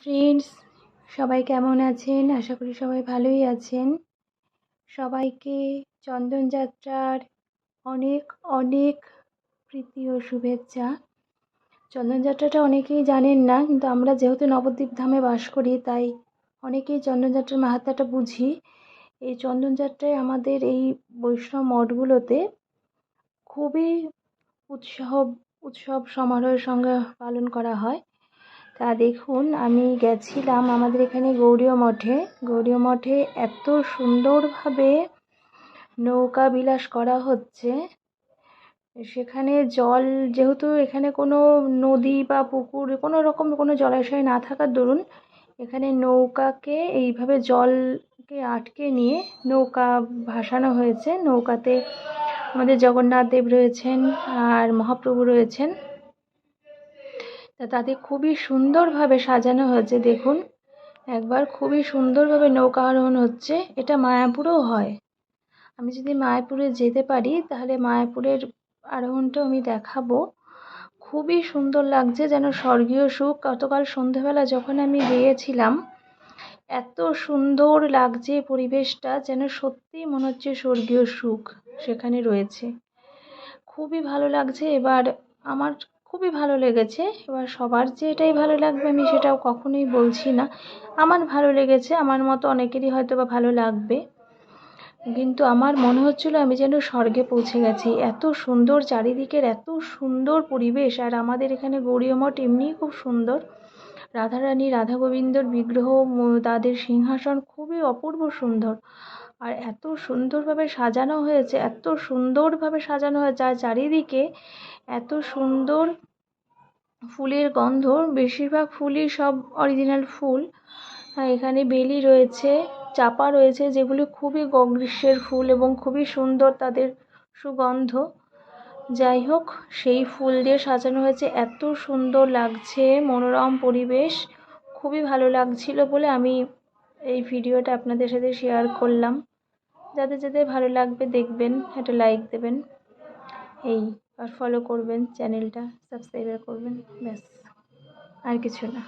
Friends, সবাই কেমন আছেন? আশা করি সবাই ভালোই আছেন। সবাইকে চন্দন যাত্রার অনেক অনেক প্রীতি ও শুভেচ্ছা। চন্দন যাত্রাটা অনেকেই জানেন না, কিন্তু আমরা যেহেতু নবদ্বীপ ধামে বাস করি তাই অনেকেই চন্দন যাত্রার মাহাত্ম্যটা বুঝি। এই চন্দন যাত্রায় আমাদের এই বৈষ্ণব মঠগুলোতে খুবই উৎসব সমারোহের সঙ্গে পালন করা হয়। তা দেখুন, আমি গেছিলাম আমাদের এখানে গৌড়ীয় মঠে এত সুন্দরভাবে নৌকা বিলাস করা হচ্ছে। সেখানে জল, যেহেতু এখানে কোনো নদী বা পুকুর কোনো জলাশয় না থাকার দরুন এখানে নৌকাকে এইভাবে জলকে আটকে নিয়ে নৌকা ভাসানো হয়েছে। নৌকাতে আমাদের জগন্নাথ দেব রয়েছেন আর মহাপ্রভু রয়েছেন। তাদের খুবই সুন্দরভাবে সাজানো হয়েছে। দেখুন একবার, খুবই সুন্দরভাবে নৌকা আরোহণ হচ্ছে। এটা মায়াপুরেও হয়। আমি যদি মায়াপুরে যেতে পারি তাহলে মায়াপুরের আরোহণটাও আমি দেখাবো। খুবই সুন্দর লাগছে, যেন স্বর্গীয় সুখ। গতকাল সন্ধ্যেবেলা যখন আমি গিয়েছিলাম, এত সুন্দর লাগছে পরিবেশটা, যেন সত্যিই মনে হচ্ছে স্বর্গীয় সুখ সেখানে রয়েছে। খুবই ভালো লাগছে। এবার আমার খুবই ভালো লেগেছে। এবার সবার যে এটাই ভালো লাগবে আমি সেটাও কখনোই বলছি না। আমার ভালো লেগেছে, আমার মতো অনেকেরই হয়তো বা ভালো লাগবে, কিন্তু আমার মনে হচ্ছিল আমি যেন স্বর্গে পৌঁছে গেছি। এত সুন্দর চারিদিকের, এত সুন্দর পরিবেশ। আর আমাদের এখানে গৌড়ীয় মঠ এমনিই খুব সুন্দর। রাধারানী, রাধা গোবিন্দর বিগ্রহ, তাদের সিংহাসন খুবই অপূর্ব সুন্দর। আর এত সুন্দরভাবে সাজানো হয়েছে, আর চারিদিকে এত সুন্দর ফুলের গন্ধ। বেশিরভাগ ফুলই সব অরিজিনাল ফুল। এখানে বেলি রয়েছে, চাপা রয়েছে, যেগুলি খুবই গ্রীষ্মের ফুল এবং খুবই সুন্দর তাদের সুগন্ধ। যাই হোক, সেই ফুল দিয়ে সাজানো হয়েছে। এত সুন্দর লাগছে, মনোরম পরিবেশ। খুবই ভালো লাগছিল বলে আমি এই ভিডিওটা আপনাদের সাথে শেয়ার করলাম। যাদের ভালো লাগবে দেখবেন, একটা লাইক দেবেন, আর ফলো করবেন, চ্যানেলটা সাবস্ক্রাইব করবেন, ব্যাস, আর কিছু না।